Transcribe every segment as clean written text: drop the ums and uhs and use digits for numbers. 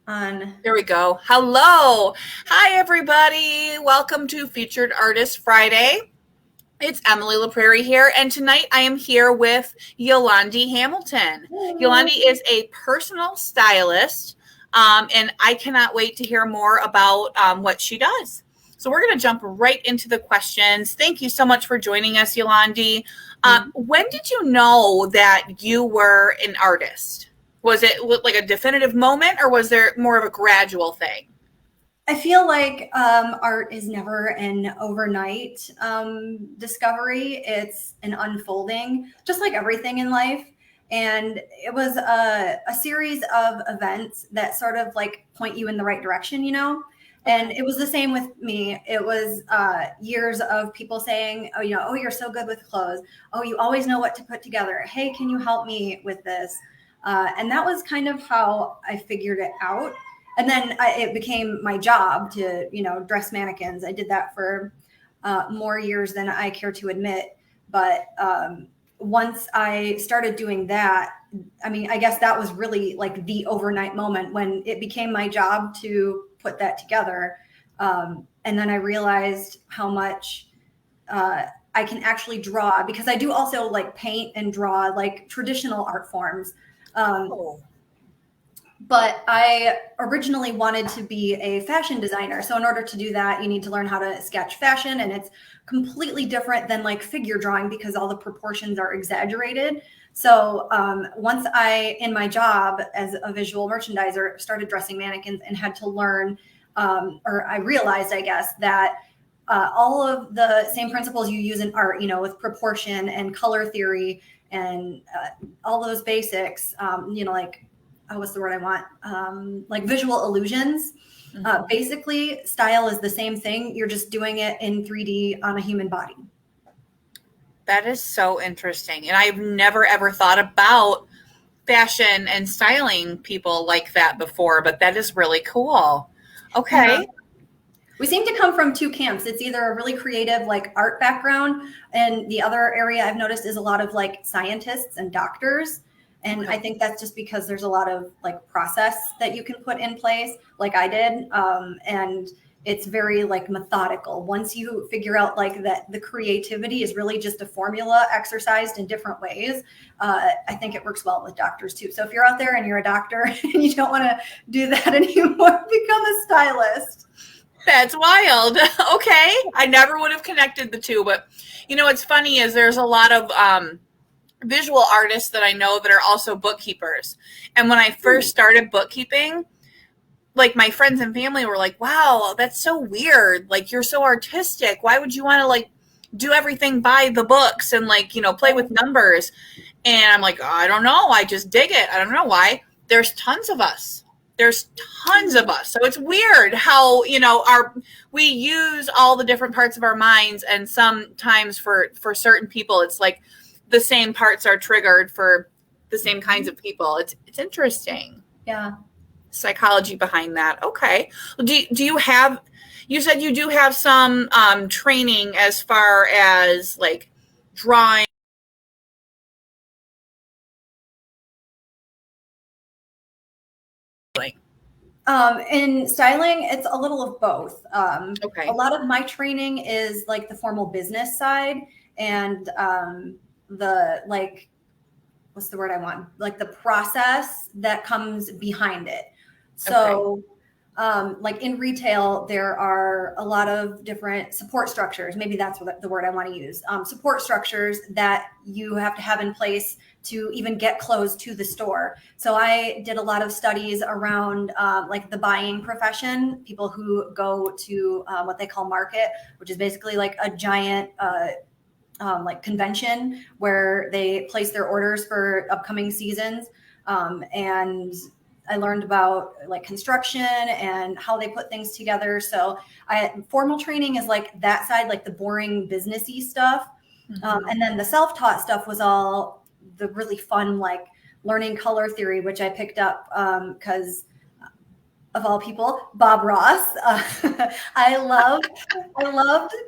On. There we go. Hello. Hi, everybody. Welcome to Featured Artist Friday. It's Emily LaPrairie here, and tonight I am here with Yolandi Hamilton. Yolandi is a personal stylist, and I cannot wait to hear more about what she does. So we're going to jump right into the questions. Thank you so much for joining us, Yolandi. When did you know that you were an artist? Was it like a definitive moment, or was there more of a gradual thing? I feel like art is never an overnight discovery. It's an unfolding, just like everything in life. And it was a series of events that sort of like point you in the right direction, you know? And it was the same with me. It was years of people saying, oh, you're so good with clothes. Oh, you always know what to put together. Hey, can you help me with this? And that was kind of how I figured it out. And then it became my job to, dress mannequins. I did that for more years than I care to admit. But once I started doing that, I mean, I guess that was really like the overnight moment when it became my job to put that together. And then I realized how much I can actually draw, because I do also like paint and draw like traditional art forms. Oh. But I originally wanted to be a fashion designer. So in order to do that, you need to learn how to sketch fashion, and it's completely different than like figure drawing because all the proportions are exaggerated. So once I, in my job as a visual merchandiser, started dressing mannequins and had to learn, or I realized, I guess, that all of the same principles you use in art, with proportion and color theory and all those basics, like, oh, what's the word I want? Like visual illusions. Basically, style is the same thing. You're just doing it in 3D on a human body. That is so interesting. And I've never ever thought about fashion and styling people like that before, but that is really cool. Yeah. Okay. We seem to come from two camps. It's either a really creative, like art background, and the other area I've noticed is a lot of like scientists and doctors. And I Okay. think that's just because there's a lot of like process that you can put in place, like I did. And it's very like methodical. Once you figure out like that the creativity is really just a formula exercised in different ways, I think it works well with doctors too. So if you're out there and you're a doctor and you don't want to do that anymore, become a stylist. That's wild. Okay. I never would have connected the two, but what's funny is there's a lot of visual artists that I know that are also bookkeepers. And when I first started bookkeeping, like my friends and family were like, wow, that's so weird. Like you're so artistic. Why would you want to like do everything by the books and like, play with numbers? And I'm like, oh, I don't know. I just dig it. I don't know why. There's tons of us. There's tons of us. So it's weird how, we use all the different parts of our minds, and sometimes for certain people it's like the same parts are triggered for the same kinds of people. It's interesting. Yeah. Psychology behind that. Okay. Well, do you have, you said you do have some training as far as like drawing. In styling, it's a little of both. A Okay. lot of my training is like the formal business side, and the like, what's the word I want? Like the process that comes behind it. Okay. So, like in retail, there are a lot of different support structures. Maybe that's what the word I want to use. Support structures that you have to have in place to even get clothes to the store. So I did a lot of studies around like the buying profession, people who go to what they call market, which is basically like a giant like convention where they place their orders for upcoming seasons. And I learned about like construction and how they put things together. So formal training is like that side, like the boring businessy stuff. And then the self-taught stuff was all the really fun, like learning color theory, which I picked up because of all people, Bob Ross. I loved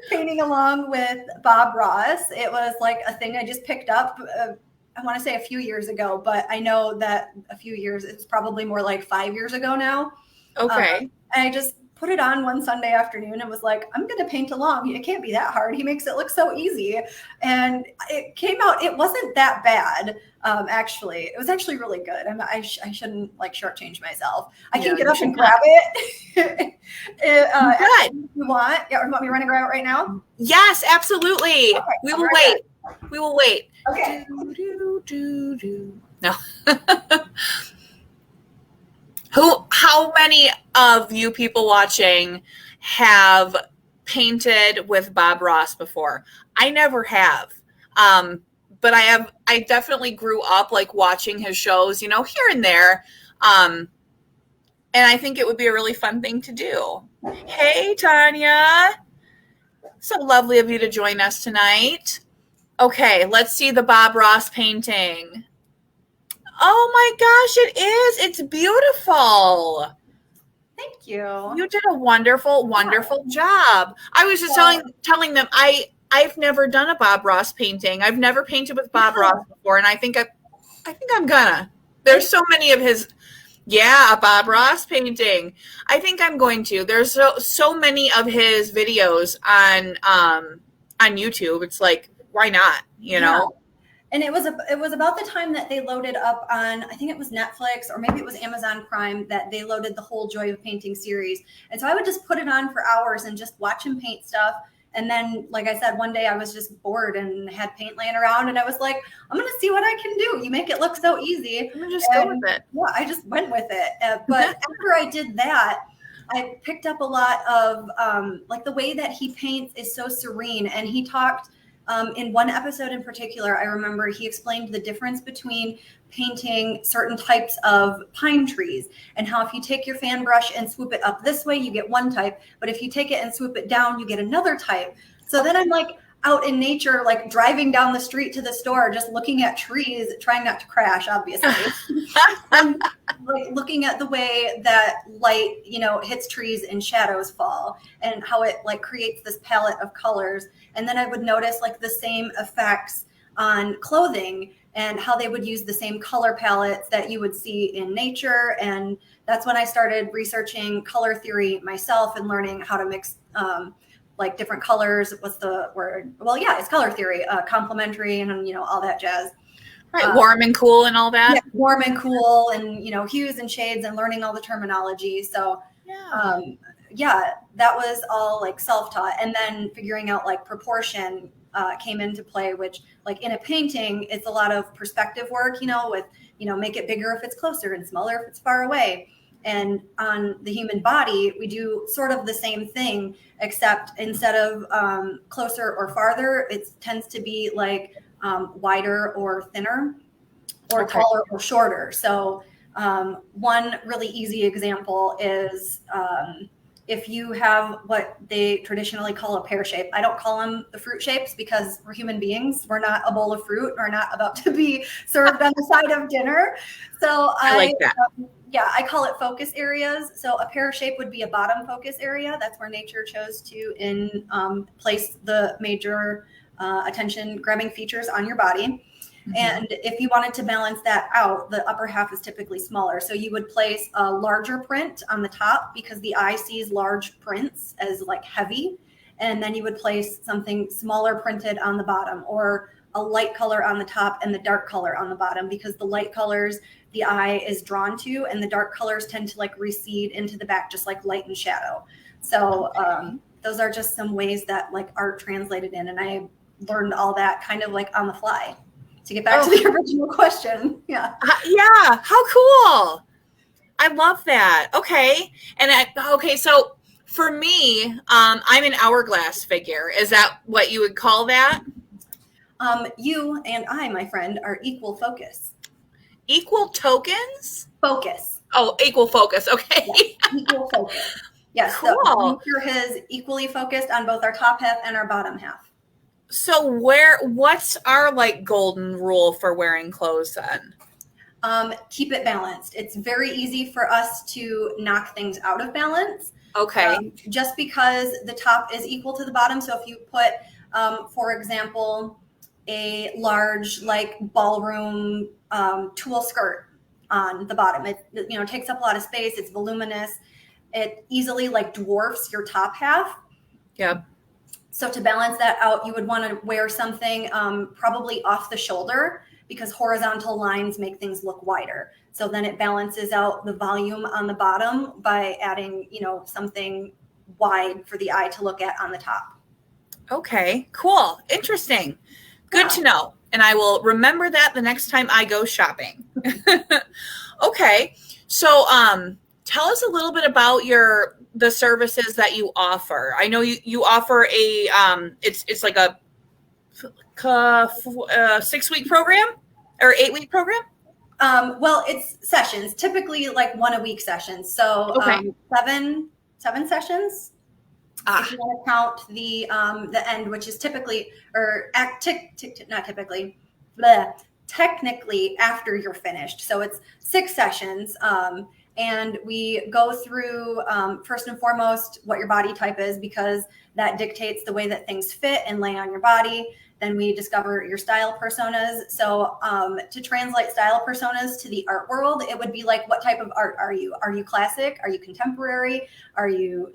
painting along with Bob Ross. It was like a thing I just picked up. I want to say a few years ago, but I know that a few years, it's probably more like 5 years ago now. Okay. And I just put it on one Sunday afternoon and was like, I'm going to paint along. It can't be that hard. He makes it look so easy. And it came out, it wasn't that bad. Actually, it was actually really good. I shouldn't like shortchange myself. I can get up and grab it. If you want. Yeah, or you want me to run and grab it right now? Yes, absolutely. Okay, we will wait. We will wait. Okay. No. How many of you people watching have painted with Bob Ross before? I never have. But I definitely grew up like watching his shows, here and there. And I think it would be a really fun thing to do. Hey, Tanya. So lovely of you to join us tonight. Okay, let's see the Bob Ross painting. Oh my gosh, it is. It's beautiful. Thank you. You did a wonderful, wonderful job. I was just telling them I've never done a Bob Ross painting. I've never painted with Bob Ross before, and I think I'm gonna. There's so many of his a Bob Ross painting. I think I'm going to. There's so many of his videos on YouTube. It's like, why not? And it was about the time that they loaded up on, I think it was Netflix or maybe it was Amazon Prime, that they loaded the whole Joy of Painting series. And so I would just put it on for hours and just watch him paint stuff. And then, like I said, one day I was just bored and had paint laying around, and I was like, I'm going to see what I can do. You make it look so easy. I'm going to just go with it. Yeah, I just went with it. But after I did that, I picked up a lot of like the way that he paints is so serene. And he talked in one episode in particular, I remember he explained the difference between painting certain types of pine trees and how if you take your fan brush and swoop it up this way, you get one type. But if you take it and swoop it down, you get another type. So then I'm like out in nature, like driving down the street to the store, just looking at trees, trying not to crash, obviously. And like looking at the way that light, hits trees and shadows fall and how it like creates this palette of colors. And then I would notice like the same effects on clothing and how they would use the same color palettes that you would see in nature. And that's when I started researching color theory myself and learning how to mix like different colors. What's the word? Well, yeah, it's color theory, complementary and, all that jazz. Right, warm and cool and all that. Yeah, warm and cool and, hues and shades and learning all the terminology. So, that was all like self-taught. And then figuring out like proportion came into play, which like in a painting, it's a lot of perspective work, with, make it bigger if it's closer and smaller if it's far away. And on the human body, we do sort of the same thing, except instead of closer or farther, it tends to be like wider or thinner or taller or shorter. So one really easy example is if you have what they traditionally call a pear shape. I don't call them the fruit shapes because we're human beings. We're not a bowl of fruit. We're not about to be served on the side of dinner. So I like that. I call it focus areas. So a pear shape would be a bottom focus area. That's where nature chose to place the major attention grabbing features on your body. Mm-hmm. And if you wanted to balance that out, the upper half is typically smaller. So you would place a larger print on the top because the eye sees large prints as like heavy. And then you would place something smaller printed on the bottom, or a light color on the top and the dark color on the bottom, because the light colors the eye is drawn to and the dark colors tend to like recede into the back, just like light and shadow. So those are just some ways that like art translated in. And I learned all that kind of like on the fly. To get back to the original question. Yeah. Yeah. How cool. I love that. Okay. And so for me, I'm an hourglass figure. Is that what you would call that? You and I, my friend, are equal focus. Equal tokens? Focus. Oh, equal focus. Okay. Yes, equal focus. Yes. Cool. So nature is equally focused on both our top half and our bottom half. So what's our like golden rule for wearing clothes then? Keep it balanced. It's very easy for us to knock things out of balance. Okay. Just because the top is equal to the bottom. So if you put, for example, a large like ballroom tulle skirt on the bottom, it takes up a lot of space. It's voluminous. it easily like dwarfs your top half. Yeah. So to balance that out, you would want to wear something probably off the shoulder, because horizontal lines make things look wider. So then it balances out the volume on the bottom by adding, something wide for the eye to look at on the top. Okay, cool. Interesting. Good to know. And I will remember that the next time I go shopping. Okay. So tell us a little bit about the services that you offer. I know you offer a it's like a 6-week program or 8-week program. Well, it's sessions, typically like 1 a week sessions. So Okay. 7 sessions. If you want to count the end, which is typically, or not typically, technically after you're finished. So it's 6 sessions. And we go through, first and foremost, what your body type is, because that dictates the way that things fit and lay on your body. Then we discover your style personas. So to translate style personas to the art world, it would be like, what type of art are you? Are you classic? Are you contemporary? Are you,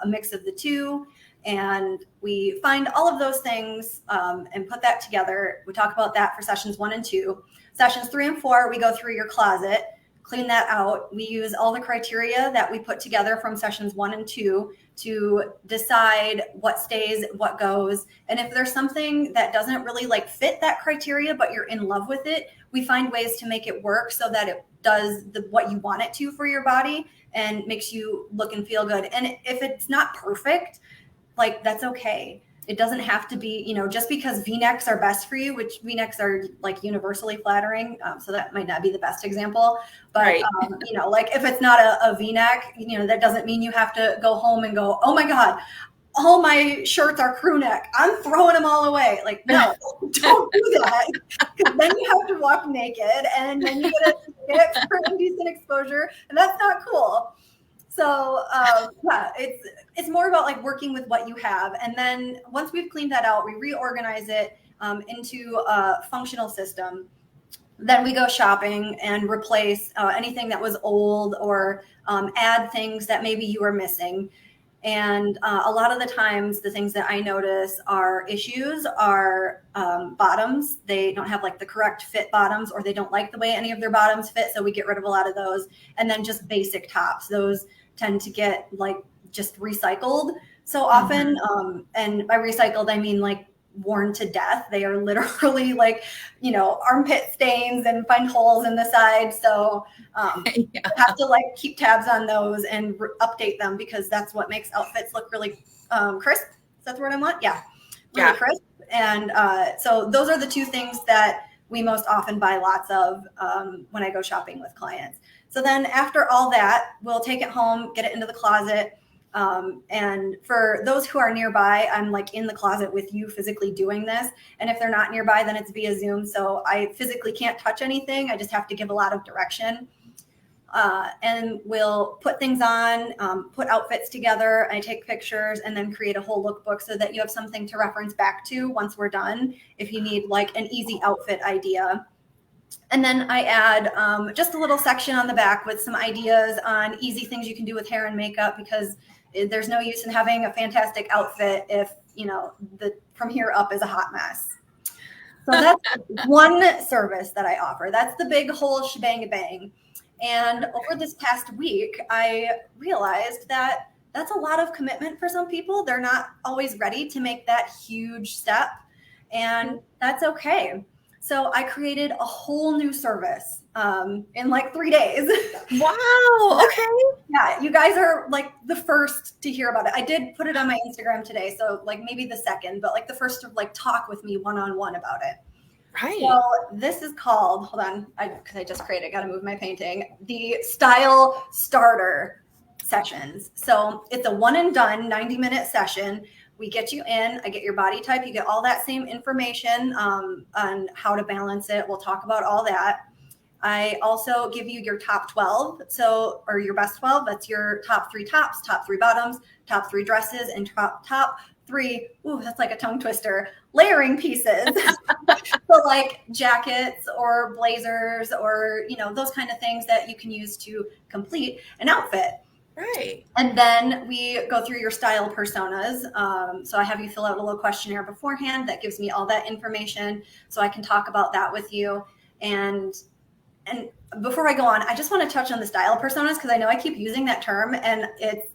a mix of the two? And we find all of those things and put that together. We talk about that for sessions 1 and 2. Sessions 3 and 4, we go through your closet, clean that out. We use all the criteria that we put together from sessions 1 and 2 to decide what stays, what goes. And if there's something that doesn't really like fit that criteria, but you're in love with it, we find ways to make it work so that it does what you want it to for your body and makes you look and feel good. And if it's not perfect, like, that's okay. It doesn't have to be, just because V-necks are best for you, which V-necks are like universally flattering. So that might not be the best example, but, right. Like if it's not a V-neck, that doesn't mean you have to go home and go, oh my God, all my shirts are crew neck, I'm throwing them all away. Like, no, don't do that. Because then you have to walk naked and then you get for indecent exposure, and that's not cool. So yeah, it's more about like working with what you have. And then once we've cleaned that out, we reorganize it into a functional system. Then we go shopping and replace anything that was old, or add things that maybe you were missing. And a lot of the times, the things that I notice are issues are bottoms. They don't have like the correct fit bottoms, or they don't like the way any of their bottoms fit. So we get rid of a lot of those. And then just basic tops. Those tend to get like just recycled so often. And by recycled, I mean like worn to death. They are literally like, armpit stains and find holes in the side. So yeah. Have to like keep tabs on those and update them, because that's what makes outfits look really crisp. Is that the word I want? Yeah. Really crisp. And so those are the 2 things that we most often buy lots of when I go shopping with clients. So then after all that, we'll take it home, get it into the closet. And for those who are nearby, I'm like in the closet with you physically doing this. And if they're not nearby, then it's via Zoom. So I physically can't touch anything. I just have to give a lot of direction. And we'll put things on, put outfits together. I take pictures and then create a whole lookbook so that you have something to reference back to once we're done, if you need like an easy outfit idea. And then I add just a little section on the back with some ideas on easy things you can do with hair and makeup, because there's no use in having a fantastic outfit if, the from here up is a hot mess. So that's one service that I offer. That's the big whole shebang bang. And over this past week, I realized that that's a lot of commitment for some people. They're not always ready to make that huge step, and that's okay. So I created a whole new service in like 3 days. Wow. Okay. Yeah, you guys are like the first to hear about it. I did put it on my Instagram today, so like maybe the second, but like the first to like talk with me one-on-one about it. Right. So this is called, hold on, because I just created, got to move my painting, the Style Starter Sessions. So it's a one and done 90-minute session. We get you in, I get your body type, you get all that same information on how to balance it. We'll talk about all that. I also give you your top 12, or your best 12. That's your top 3 tops, top 3 bottoms, top 3 dresses, and top 3, ooh, that's like a tongue twister, layering pieces. So like jackets or blazers or, those kind of things that you can use to complete an outfit. Right. And then we go through your style personas. So I have you fill out a little questionnaire beforehand that gives me all that information so I can talk about that with you. And before I go on, I just want to touch on the style personas because I know I keep using that term and it's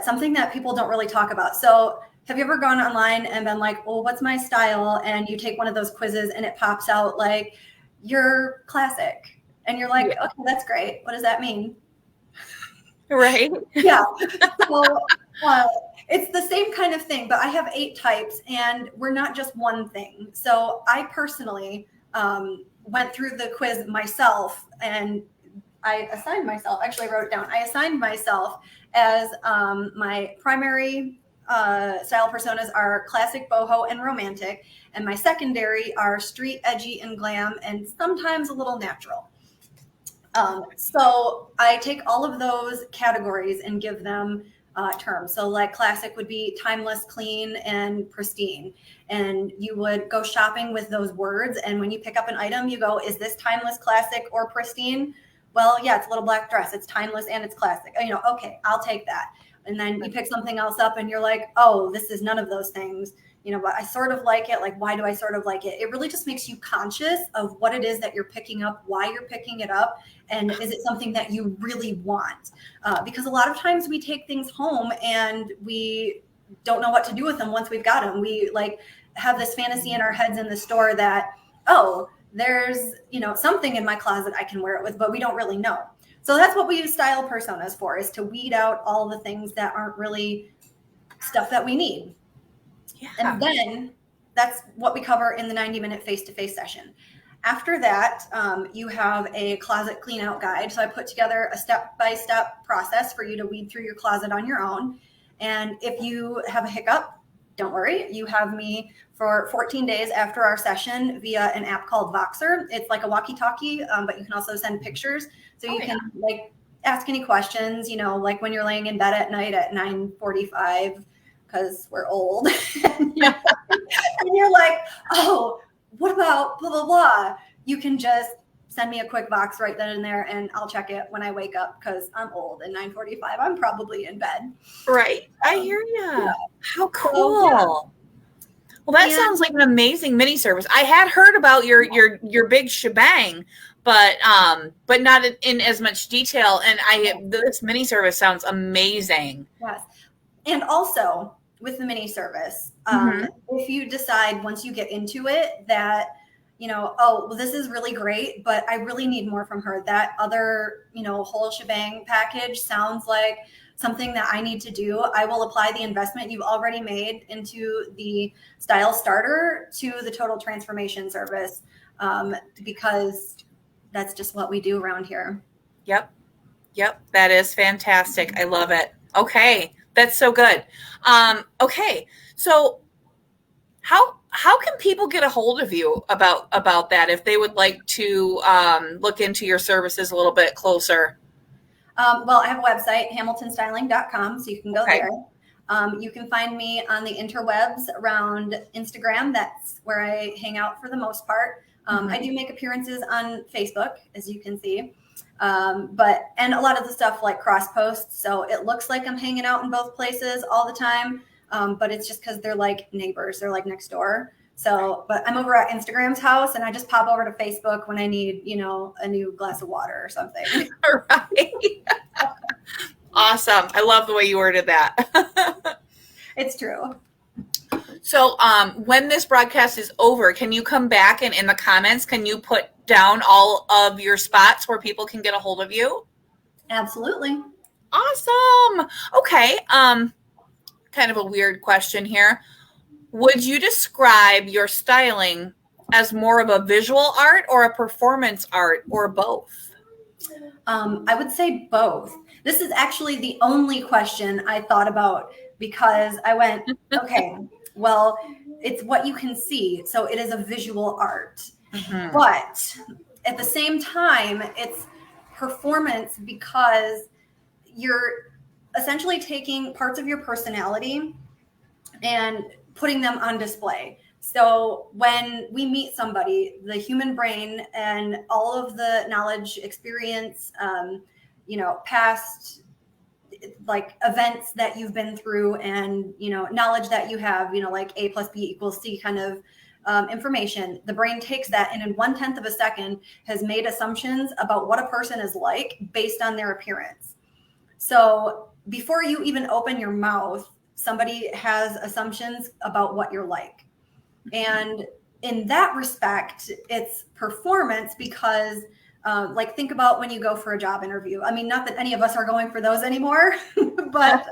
something that people don't really talk about. So have you ever gone online and been like, well, what's my style? And you take one of those quizzes and it pops out like, you're classic. And you're like, Yeah. okay, that's great. What does that mean? Right. Yeah. So it's the same kind of thing, but I have 8 types and we're not just one thing. So I personally went through the quiz myself and I assigned myself, actually I wrote it down. I assigned myself as my primary style personas are classic, boho, and romantic. And my secondary are street, edgy, and glam, and sometimes a little natural. So I take all of those categories and give them terms. So like classic would be timeless, clean, and pristine. And you would go shopping with those words. And when you pick up an item, you go, is this timeless, classic, or pristine? Well, yeah, it's a little black dress. It's timeless and it's classic. You know, okay, I'll take that. And then you pick something else up and you're like, oh, this is none of those things. You know, but I sort of like it. Like, why do I sort of like it? It really just makes you conscious of what it is that you're picking up, why you're picking it up, and is it something that you really want? Because a lot of times we take things home and we don't know what to do with them once we've got them. We like have this fantasy in our heads in the store that, oh, there's, you know, something in my closet I can wear it with, but we don't really know. So that's what we use style personas for, is to weed out all the things that aren't really stuff that we need. Yeah. And then that's what we cover in the 90-minute face-to-face session. After that, you have a closet clean out guide. So I put together a step-by-step process for you to weed through your closet on your own. And if you have a hiccup, don't worry. You have me for 14 days after our session via an app called Voxer. It's like a walkie-talkie, but you can also send pictures. So you can like ask any questions, you know, like when you're laying in bed at night at 9:45, because we're old. And you're like, oh, what about blah, blah, blah? You can just send me a quick box right then and there, and I'll check it when I wake up because I'm old and 9:45, I'm probably in bed. Right. I hear you. Yeah. How cool. So, yeah. Well, that sounds like an amazing mini service. I had heard about your big shebang, but not in as much detail. And this mini service sounds amazing. Yes. And also with the mini service, if you decide once you get into it that, you know, oh, well, this is really great, but I really need more from her. That other, you know, whole shebang package sounds like something that I need to do. I will apply the investment you've already made into the style starter to the total transformation service, because that's just what we do around here. Yep. That is fantastic. I love it. Okay. That's so good. Okay. So how can people get a hold of you about that if they would like to look into your services a little bit closer? Well, I have a website, hamiltonstyling.com, so you can go there. You can find me on the interwebs around Instagram. That's where I hang out for the most part. I do make appearances on Facebook, as you can see. And a lot of the stuff like cross posts. So it looks like I'm hanging out in both places all the time. But it's just because they're like neighbors. They're like next door. So, but I'm over at Instagram's house and I just pop over to Facebook when I need, you know, a new glass of water or something. Right. Awesome. I love the way you worded that. It's true. So when this broadcast is over, can you come back and in the comments, can you put down all of your spots where people can get a hold of you? Absolutely. Awesome. Okay. Kind of a weird question here. Would you describe your styling as more of a visual art or a performance art or both? I would say both. This is actually the only question I thought about because I went, okay, well, it's what you can see. So it is a visual art. But at the same time, it's performance because you're essentially taking parts of your personality and putting them on display. So when we meet somebody, the human brain and all of the knowledge, experience, you know, past like events that you've been through and, knowledge that you have, like A plus B equals C kind of information. The brain takes that and in 1/10 of a second has made assumptions about what a person is like based on their appearance. So before you even open your mouth, somebody has assumptions about what you're like. And in that respect, it's performance because like think about when you go for a job interview. I mean, not that any of us are going for those anymore, but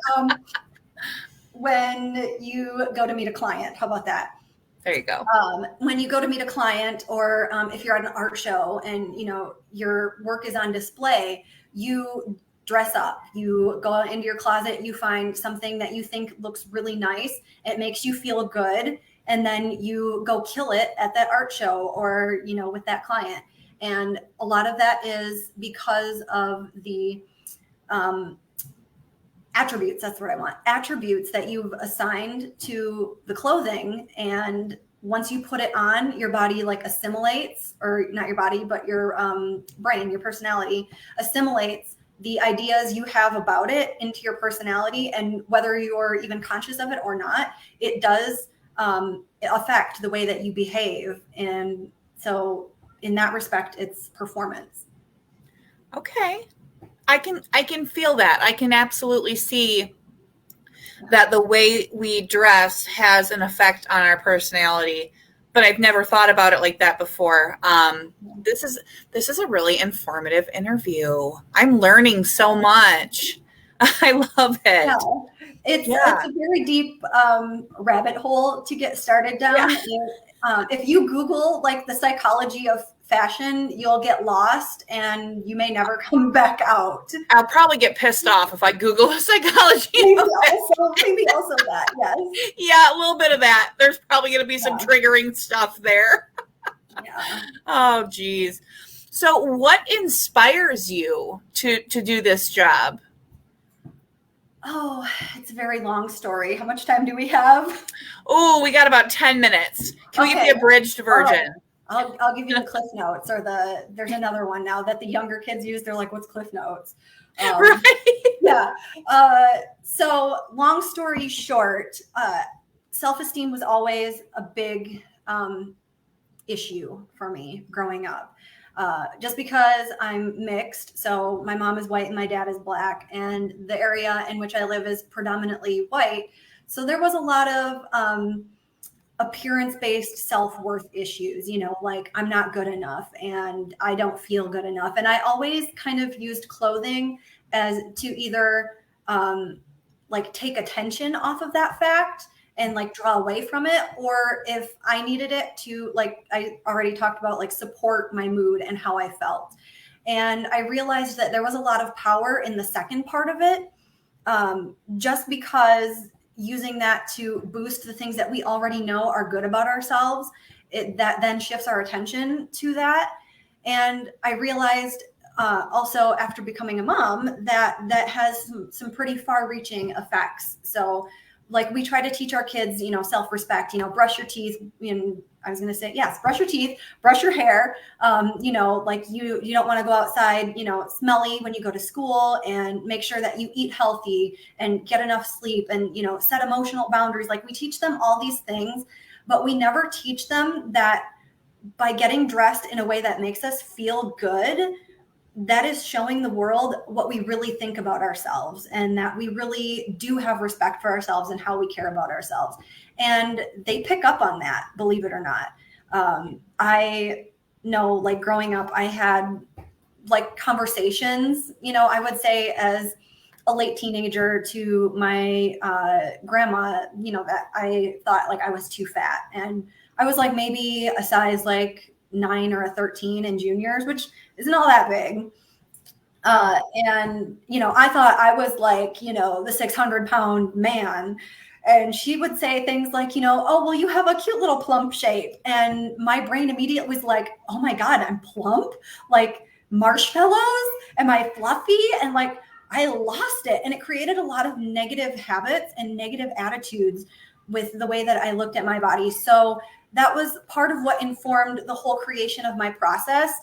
when you go to meet a client, how about that? There you go. When you go to meet a client or if you're at an art show and, your work is on display, you dress up, you go into your closet, you find something that you think looks really nice. It makes you feel good. And then you go kill it at that art show or, with that client. And a lot of that is because of the attributes. That's what I want. Attributes that you've assigned to the clothing. And once you put it on, your body like assimilates, or not your body, but your brain, your personality assimilates the ideas you have about it into your personality. And whether you're even conscious of it or not, it does affect the way that you behave. And so in that respect, it's performance. Okay. I can feel that. I can absolutely see that the way we dress has an effect on our personality, but I've never thought about it like that before. This is a really informative interview. I'm learning so much. I love it. Yeah. It's a very deep rabbit hole to get started down. Yeah. If you Google like the psychology of fashion, you'll get lost and you may never come back out. I'll probably get pissed off if I Google the psychology. Maybe also that, yes. Yeah, a little bit of that. There's probably going to be some triggering stuff there. Yeah. Oh, geez. So what inspires you to do this job? Oh, it's a very long story. How much time do we have? Oh, we got about 10 minutes. Can we give you a abridged version? I'll give you the Cliff Notes, or there's another one now that the younger kids use. They're like, what's Cliff Notes? Right. Yeah. So long story short, self-esteem was always a big issue for me growing up. Just because I'm mixed. So my mom is white and my dad is black, and the area in which I live is predominantly white. So there was a lot of appearance-based self-worth issues, like I'm not good enough and I don't feel good enough. And I always kind of used clothing as to either like take attention off of that fact and like draw away from it, or if I needed it to, like I already talked about, like support my mood and how I felt. And I realized that there was a lot of power in the second part of it, just because using that to boost the things that we already know are good about ourselves, that then shifts our attention to that. And I realized also after becoming a mom that has some pretty far-reaching effects. So like we try to teach our kids, self-respect, brush your teeth. I was going to say, yes, brush your teeth, brush your hair. Like you don't want to go outside, smelly when you go to school, and make sure that you eat healthy and get enough sleep and, set emotional boundaries. Like we teach them all these things, but we never teach them that by getting dressed in a way that makes us feel good, that is showing the world what we really think about ourselves, and that we really do have respect for ourselves and how we care about ourselves. And they pick up on that, believe it or not. I know, like growing up, I had like conversations, I would say as a late teenager to my grandma, that I thought like I was too fat. And I was like maybe a size like 9 or a 13 in juniors, which isn't all that big. And, I thought I was like, the 600-pound man. And she would say things like, oh, well, you have a cute little plump shape. And my brain immediately was like, oh my God, I'm plump? Like marshmallows? Am I fluffy? And like, I lost it. And it created a lot of negative habits and negative attitudes with the way that I looked at my body. So that was part of what informed the whole creation of my process.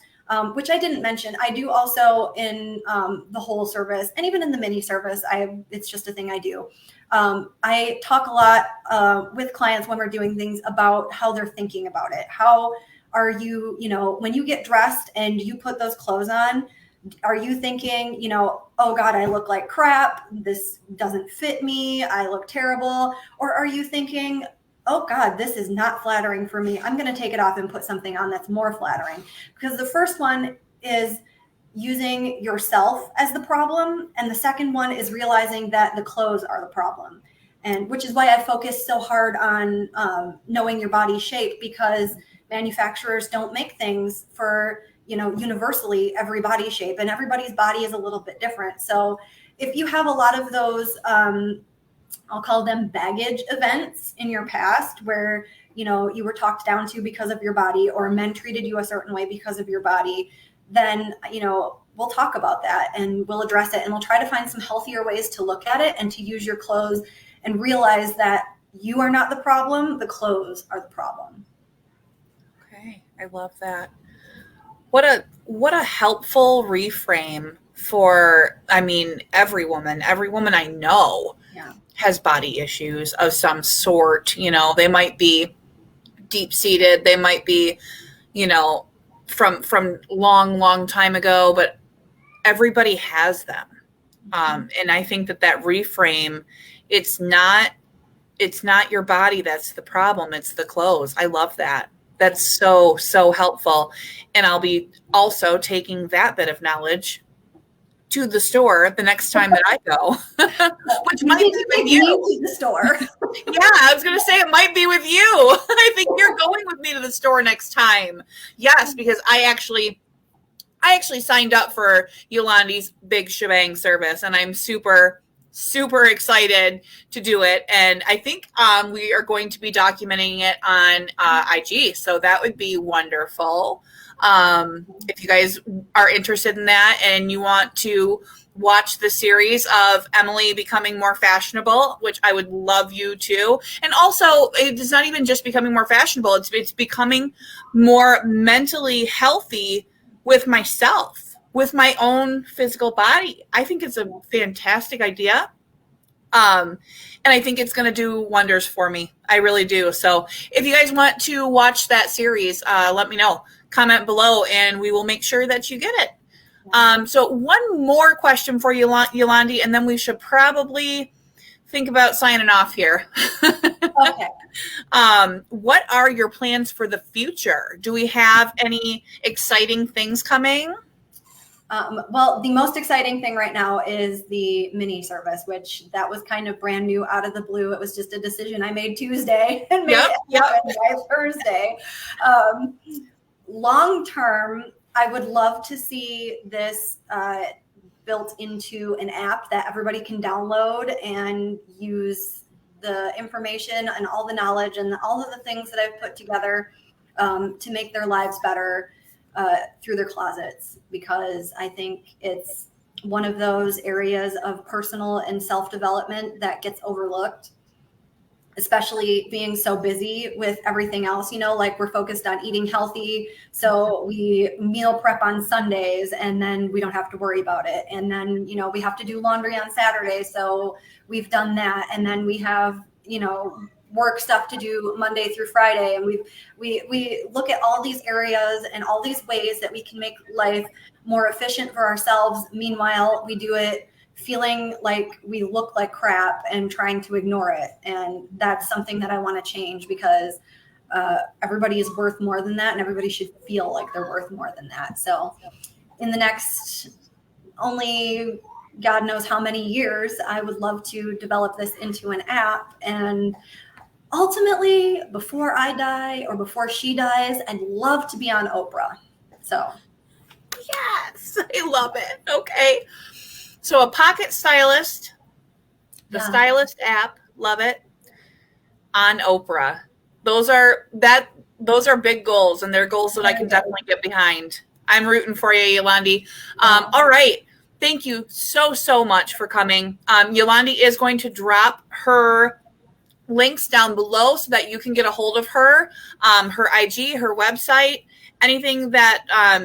which I didn't mention. I do also in the whole service and even in the mini service. It's just a thing I do. I talk a lot with clients when we're doing things about how they're thinking about it. How are you, when you get dressed and you put those clothes on, are you thinking, oh God, I look like crap. This doesn't fit me. I look terrible. Or are you thinking, oh God, this is not flattering for me. I'm going to take it off and put something on that's more flattering. Because the first one is using yourself as the problem. And the second one is realizing that the clothes are the problem. And which is why I focus so hard on knowing your body shape, because manufacturers don't make things for, universally every body shape, and everybody's body is a little bit different. So if you have a lot of those, I'll call them baggage events in your past where, you were talked down to because of your body, or men treated you a certain way because of your body, then, we'll talk about that and we'll address it, and we'll try to find some healthier ways to look at it and to use your clothes and realize that you are not the problem. The clothes are the problem. Okay. I love that. What a helpful reframe for, every woman I know has body issues of some sort. They might be deep seated. They might be, from long time ago, but everybody has them. And I think that reframe, it's not your body that's the problem. It's the clothes. I love that. That's so, so helpful. And I'll be also taking that bit of knowledge to the store the next time that I go, which might be with you. To the store. Yeah, I was going to say it might be with you. I think you're going with me to the store next time. Yes, because I actually signed up for Yolandi's Big Shebang service, and I'm super excited to do it. And I think we are going to be documenting it on IG. So that would be wonderful. If you guys are interested in that and you want to watch the series of Emily becoming more fashionable, which I would love you to. And also, it's not even just becoming more fashionable. It's becoming more mentally healthy with myself, with my own physical body. I think it's a fantastic idea. And I think it's going to do wonders for me. I really do. So if you guys want to watch that series, let me know. Comment below and we will make sure that you get it. So one more question for you, Yolandi, and then we should probably think about signing off here. Okay. What are your plans for the future? Do we have any exciting things coming? Well, the most exciting thing right now is the mini service, which that was kind of brand new out of the blue. It was just a decision I made Tuesday and made it happen by Thursday. Long term, I would love to see this built into an app that everybody can download and use the information and all the knowledge and all of the things that I've put together to make their lives better through their closets, because I think it's one of those areas of personal and self-development that gets overlooked, especially being so busy with everything else, like we're focused on eating healthy. So we meal prep on Sundays and then we don't have to worry about it. And then, we have to do laundry on Saturday. So we've done that. And then we have, work stuff to do Monday through Friday. And we look at all these areas and all these ways that we can make life more efficient for ourselves. Meanwhile, we do it feeling like we look like crap and trying to ignore it. And that's something that I want to change, because everybody is worth more than that, and everybody should feel like they're worth more than that. So in the next only God knows how many years, I would love to develop this into an app. And ultimately, before I die or before she dies, I'd love to be on Oprah. So yes, I love it. Okay. So a pocket stylist, the Stylist app, love it, on Oprah. Those are big goals, and they're goals that I can definitely get behind. I'm rooting for you, Yolandi. All right. Thank you so much for coming. Yolandi is going to drop her links down below so that you can get a hold of her, her IG, her website, anything that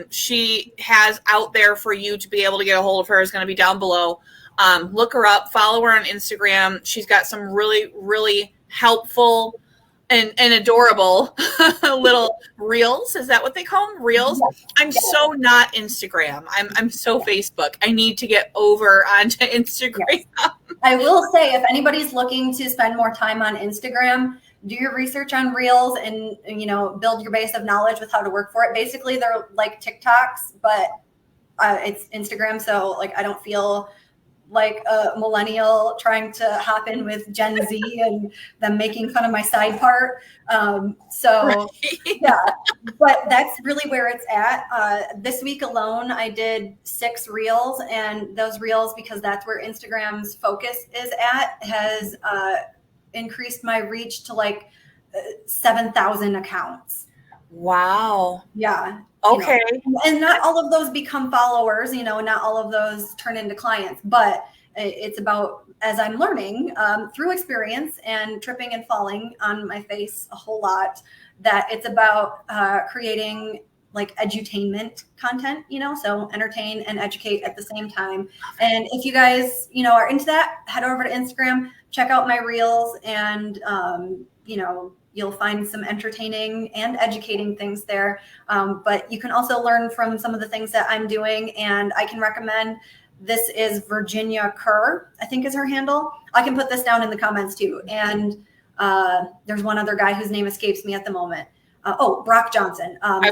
she has out there for you to be able to get a hold of her is going to be down below. Look her up, follow her on Instagram. She's got some really, really helpful and adorable little reels. Is that what they call them? Reels? I'm so not Instagram. I'm so Facebook. I need to get over onto Instagram. Yes. I will say, if anybody's looking to spend more time on Instagram, do your research on reels and, you know, build your base of knowledge with how to work for it. Basically, they're like TikToks, but it's Instagram. So like, I don't feel like a millennial trying to hop in with Gen Z and them making fun of my side part. Yeah, but that's really where it's at. This week alone, I did 6 reels, and those reels, because that's where Instagram's focus is at, has increased my reach to like 7,000 accounts. Wow. Yeah. Okay. You know, and not all of those become followers, you know, not all of those turn into clients, but it's about, as I'm learning through experience and tripping and falling on my face a whole lot, that it's about creating like edutainment content, you know, so entertain and educate at the same time. And if you guys, you know, are into that, head over to Instagram, check out my reels, and, you know, you'll find some entertaining and educating things there. But you can also learn from some of the things that I'm doing. And I can recommend, this is Virginia Kerr, I think is her handle. I can put this down in the comments too. And there's one other guy whose name escapes me at the moment. Brock Johnson. I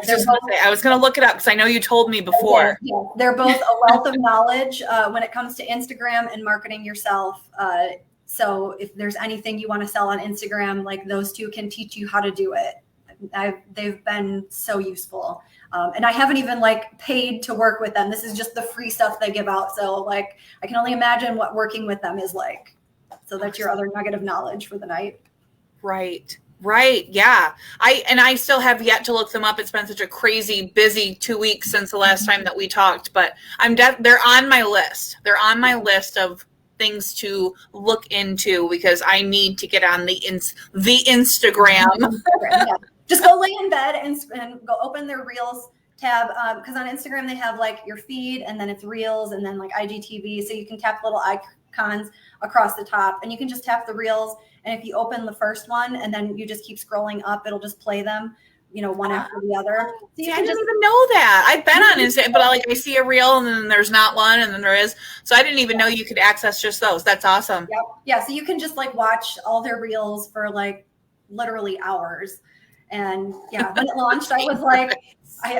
was going to look it up because I know you told me before. Yeah, they're both a wealth of knowledge when it comes to Instagram and marketing yourself. So if there's anything you want to sell on Instagram, like those two can teach you how to do it. They've been so useful. And I haven't even like paid to work with them. This is just the free stuff they give out. So like, I can only imagine what working with them is like. So that's your other nugget of knowledge for the night. Right. Yeah. I still have yet to look them up. It's been such a crazy, busy 2 weeks since the last time that we talked, but they're on my list. They're on my list of things to look into because I need to get on the Instagram. Yeah. Just go lay in bed and go open their Reels tab, because on Instagram they have like your feed, and then it's Reels, and then like IGTV, so you can tap little icons across the top, and you can just tap the Reels, and if you open the first one and then you just keep scrolling up, it'll just play them, you know, one after the other. So you I didn't even know that. I've been on Instagram, but I see a reel and then there's not one and then there is. So I didn't even know you could access just those. That's awesome. Yep. Yeah. So you can just like watch all their reels for like literally hours. And yeah, when it launched, I was like, I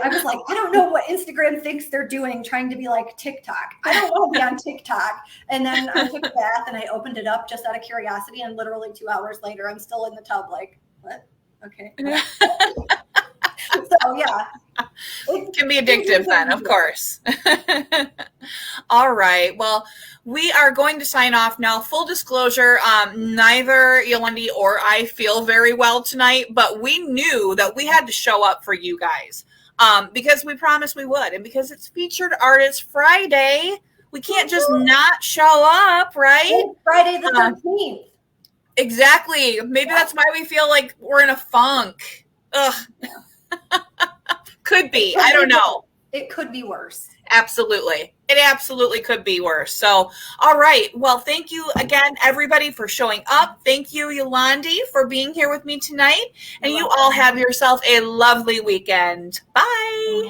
don't know what Instagram thinks they're doing, trying to be like TikTok. I don't want to be on TikTok. And then I took a bath and I opened it up just out of curiosity. And literally 2 hours later, I'm still in the tub like, what? Okay. So yeah, it can be addictive then, of course. All right. Well, we are going to sign off now. Full disclosure, neither Yolandi or I feel very well tonight, but we knew that we had to show up for you guys because we promised we would. And because it's Featured Artist Friday, we can't just not show up, right? It's Friday the 13th. Exactly. Maybe that's why we feel like we're in a funk. Ugh. Could be. I don't know. It could be worse. Absolutely. It absolutely could be worse. So, all right. Well, thank you again, everybody, for showing up. Thank you, Yolandi, for being here with me tonight. And you all have yourself a lovely weekend. Bye.